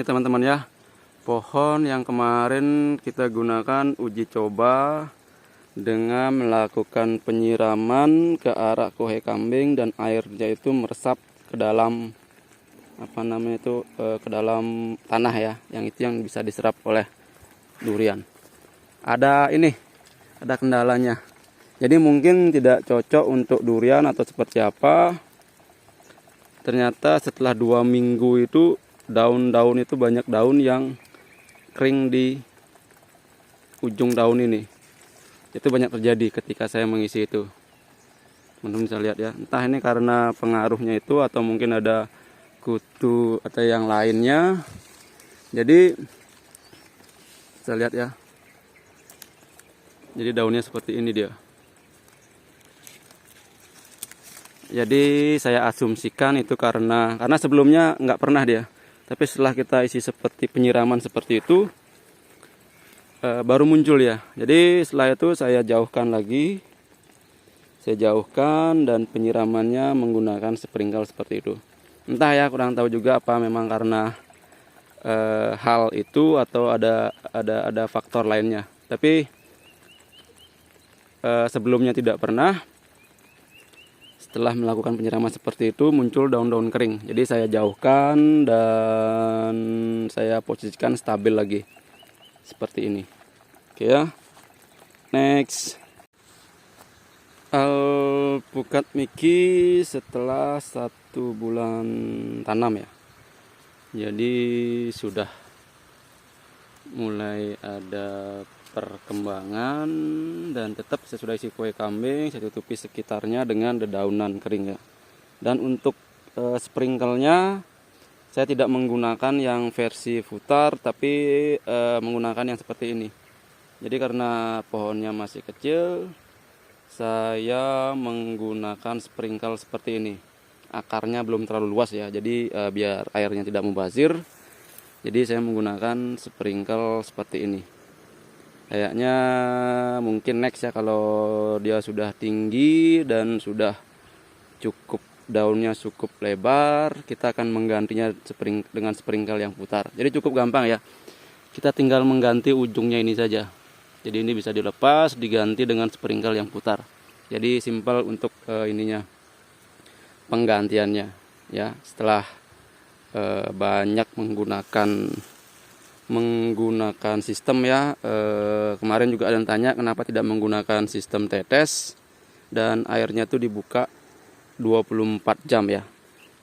Ini teman-teman ya, pohon yang kemarin kita gunakan uji coba dengan melakukan penyiraman ke arah kohe kambing dan airnya itu meresap ke dalam ke dalam tanah ya, yang itu yang bisa diserap oleh durian. Ada kendalanya. Jadi mungkin tidak cocok untuk durian atau seperti apa. Ternyata setelah 2 minggu itu daun-daun itu banyak daun yang kering di ujung daun ini. Itu banyak terjadi ketika saya mengisi itu. Teman-teman bisa lihat ya, entah ini karena pengaruhnya itu atau mungkin ada kutu atau yang lainnya. Jadi bisa lihat ya. Jadi daunnya seperti ini dia. Jadi saya asumsikan itu karena sebelumnya nggak pernah dia. Tapi setelah kita isi seperti penyiraman seperti itu, baru muncul ya. Jadi setelah itu saya jauhkan lagi. Saya jauhkan dan penyiramannya menggunakan sprinkle seperti itu. Entah ya, kurang tahu juga apa memang karena hal itu atau ada faktor lainnya. Tapi sebelumnya tidak pernah. Setelah melakukan penyiraman seperti itu muncul daun-daun kering. Jadi saya jauhkan dan saya posisikan stabil lagi seperti ini. Oke ya. Next. Alpukat Miki setelah 1 bulan tanam ya. Jadi sudah mulai ada perkembangan dan tetap saya sudah isi kue kambing, saya tutupi sekitarnya dengan dedaunan kering ya. Dan untuk sprinklenya saya tidak menggunakan yang versi futar, tapi menggunakan yang seperti ini. Jadi karena pohonnya masih kecil, saya menggunakan sprinkle seperti ini. Akarnya belum terlalu luas ya, jadi biar airnya tidak mubazir, jadi saya menggunakan sprinkle seperti ini. Kayaknya mungkin next ya, kalau dia sudah tinggi dan sudah daunnya cukup lebar, kita akan menggantinya dengan sprinkle yang putar. Jadi cukup gampang ya, kita tinggal mengganti ujungnya ini saja. Jadi ini bisa dilepas, diganti dengan sprinkle yang putar. Jadi simpel untuk penggantiannya ya. Setelah banyak menggunakan sistem ya, kemarin juga ada yang tanya kenapa tidak menggunakan sistem tetes dan airnya tuh dibuka 24 jam ya.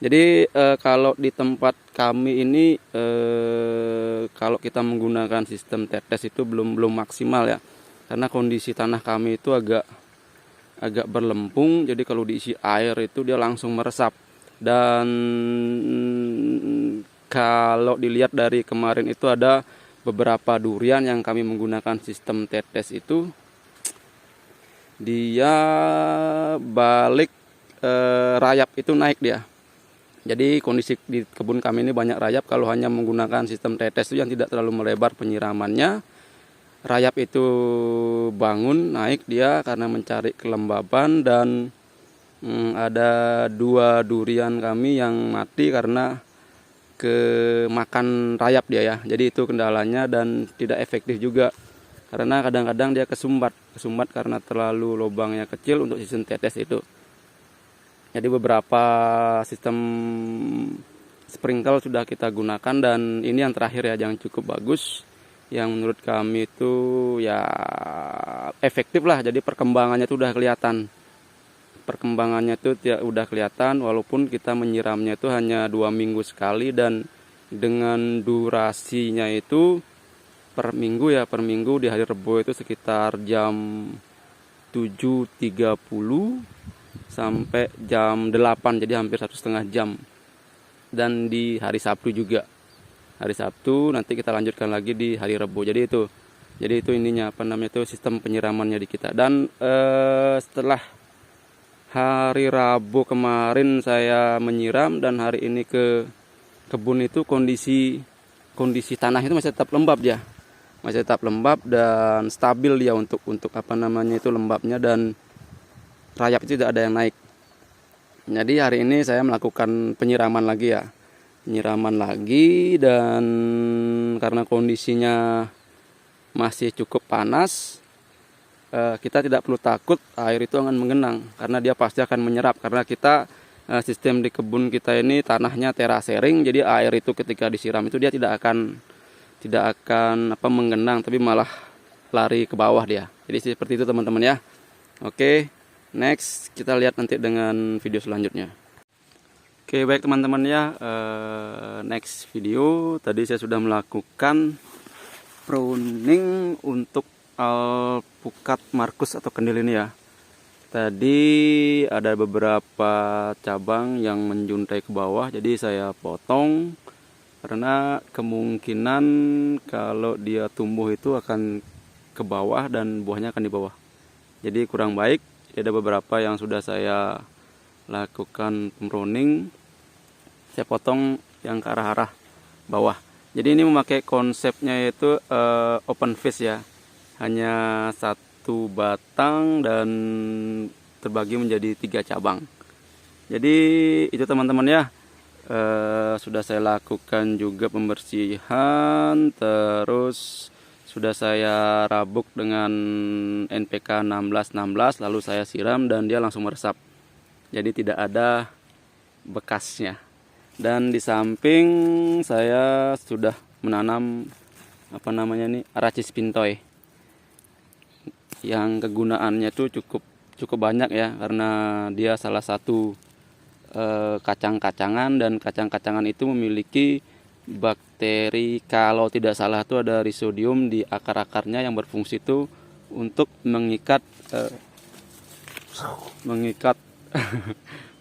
Jadi kalau di tempat kami ini kalau kita menggunakan sistem tetes itu belum maksimal ya, karena kondisi tanah kami itu agak berlempung. Jadi kalau diisi air itu dia langsung meresap. Dan kalau dilihat dari kemarin itu ada beberapa durian yang kami menggunakan sistem tetes itu, dia balik rayap itu naik dia. Jadi kondisi di kebun kami ini banyak rayap. Kalau hanya menggunakan sistem tetes itu yang tidak terlalu melebar penyiramannya, rayap itu bangun naik dia karena mencari kelembaban. Dan ada 2 durian kami yang mati karena kemakan rayap dia ya. Jadi itu kendalanya dan tidak efektif juga, karena kadang-kadang dia kesumbat karena terlalu lubangnya kecil untuk sistem tetes itu. Jadi beberapa sistem sprinkle sudah kita gunakan dan ini yang terakhir ya, yang cukup bagus, yang menurut kami itu ya efektif lah. Jadi perkembangannya itu udah kelihatan. Walaupun kita menyiramnya itu hanya 2 minggu sekali dan dengan durasinya itu per minggu di hari Rebo itu sekitar jam 7.30 sampai jam 8, jadi hampir 1,5 jam. Dan di hari Sabtu juga. Hari Sabtu nanti kita lanjutkan lagi di hari Rebo. Jadi itu sistem penyiramannya di kita. Dan setelah hari Rabu kemarin saya menyiram dan hari ini ke kebun itu kondisi tanah itu masih tetap lembab ya. Masih tetap lembab dan stabil dia untuk lembabnya, dan rayap itu tidak ada yang naik. Jadi hari ini saya melakukan penyiraman lagi ya. penyiraman lagi, dan karena kondisinya masih cukup panas, kita tidak perlu takut air itu akan mengenang, karena dia pasti akan menyerap. Karena kita sistem di kebun kita ini tanahnya terasering, jadi air itu ketika disiram itu dia tidak akan mengenang, tapi malah lari ke bawah dia. Jadi seperti itu teman-teman ya. Oke, next kita lihat nanti dengan video selanjutnya. Oke, baik teman-teman ya, next video tadi saya sudah melakukan pruning untuk alpukat Markus atau kendil ini ya. Tadi ada beberapa cabang yang menjuntai ke bawah, jadi saya potong karena kemungkinan kalau dia tumbuh itu akan ke bawah dan buahnya akan di bawah. Jadi kurang baik. Ada beberapa yang sudah saya lakukan pruning, saya potong yang ke arah bawah. Jadi ini memakai konsepnya yaitu open face ya, hanya satu batang dan terbagi menjadi 3 cabang. Jadi itu teman-teman ya, sudah saya lakukan juga pembersihan, terus sudah saya rabuk dengan NPK 1616, lalu saya siram dan dia langsung meresap. Jadi tidak ada bekasnya. Dan di samping saya sudah menanam Aracis pintoi, yang kegunaannya itu cukup banyak ya, karena dia salah satu kacang-kacangan, dan kacang-kacangan itu memiliki bakteri, kalau tidak salah itu ada Rhizodium di akar-akarnya yang berfungsi itu untuk mengikat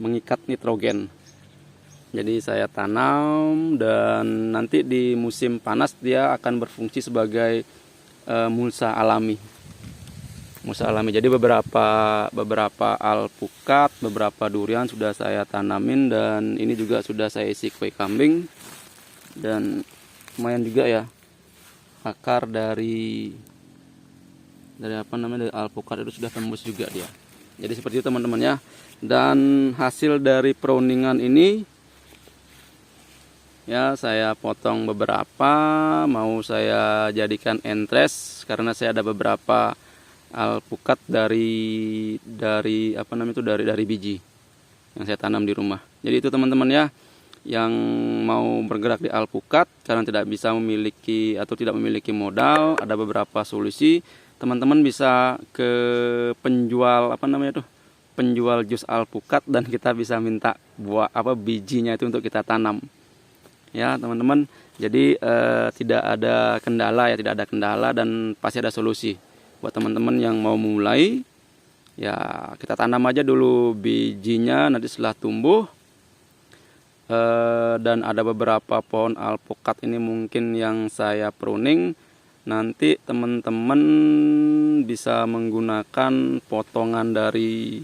mengikat nitrogen. Jadi saya tanam, dan nanti di musim panas dia akan berfungsi sebagai mulsa alami. Jadi beberapa alpukat, beberapa durian sudah saya tanamin, dan ini juga sudah saya isi kue kambing. Dan lumayan juga ya, akar dari alpukat itu sudah tembus juga dia. Jadi seperti itu teman-teman ya. Dan hasil dari pruningan ini ya, saya potong beberapa, mau saya jadikan entres karena saya ada beberapa alpukat dari biji yang saya tanam di rumah. Jadi itu teman-teman ya, yang mau bergerak di alpukat karena tidak memiliki modal, ada beberapa solusi. Teman-teman bisa ke penjual jus alpukat, dan kita bisa minta bijinya itu untuk kita tanam ya teman-teman. Jadi tidak ada kendala dan pasti ada solusi buat teman-teman yang mau mulai ya. Kita tanam aja dulu bijinya, nanti setelah tumbuh dan ada beberapa pohon alpukat ini mungkin yang saya pruning, nanti teman-teman bisa menggunakan potongan dari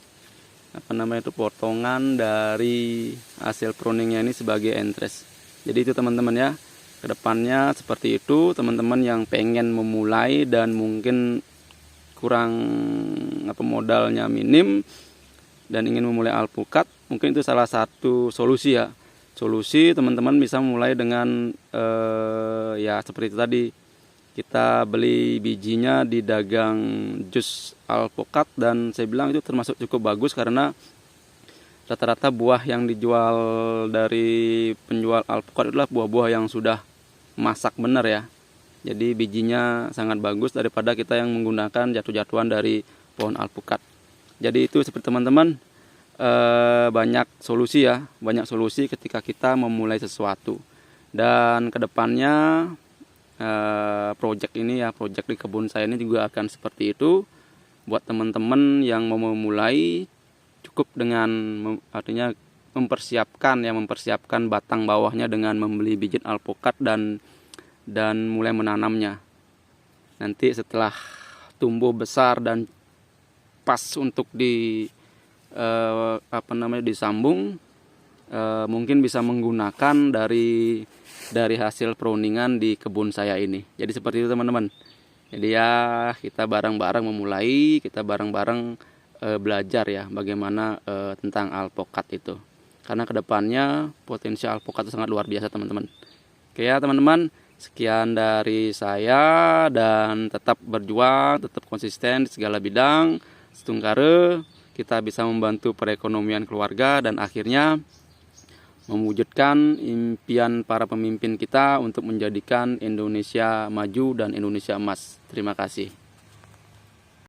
hasil pruningnya ini sebagai entres. Jadi itu teman-teman ya, kedepannya seperti itu. Teman-teman yang pengen memulai dan mungkin kurang modalnya minim dan ingin memulai alpukat, mungkin itu salah satu solusi ya. Teman-teman bisa mulai dengan ya seperti itu tadi, kita beli bijinya di dagang jus alpukat, dan saya bilang itu termasuk cukup bagus karena rata-rata buah yang dijual dari penjual alpukat adalah buah-buah yang sudah masak benar ya. Jadi bijinya sangat bagus daripada kita yang menggunakan jatuh-jatuhan dari pohon alpukat. Jadi itu seperti teman-teman, banyak solusi ketika kita memulai sesuatu. Dan kedepannya project di kebun saya ini juga akan seperti itu. Buat teman-teman yang mau memulai, cukup dengan mempersiapkan batang bawahnya dengan membeli biji alpukat dan mulai menanamnya. Nanti setelah tumbuh besar dan pas untuk disambung, mungkin bisa menggunakan dari hasil pruningan di kebun saya ini. Jadi seperti itu teman-teman. Jadi ya, kita bareng-bareng memulai, kita bareng-bareng belajar ya bagaimana tentang alpukat itu. karena kedepannya potensi alpukat itu sangat luar biasa teman-teman. Oke ya teman-teman, sekian dari saya, dan tetap berjuang, tetap konsisten di segala bidang. Setungkare kita bisa membantu perekonomian keluarga dan akhirnya mewujudkan impian para pemimpin kita untuk menjadikan Indonesia maju dan Indonesia emas. Terima kasih.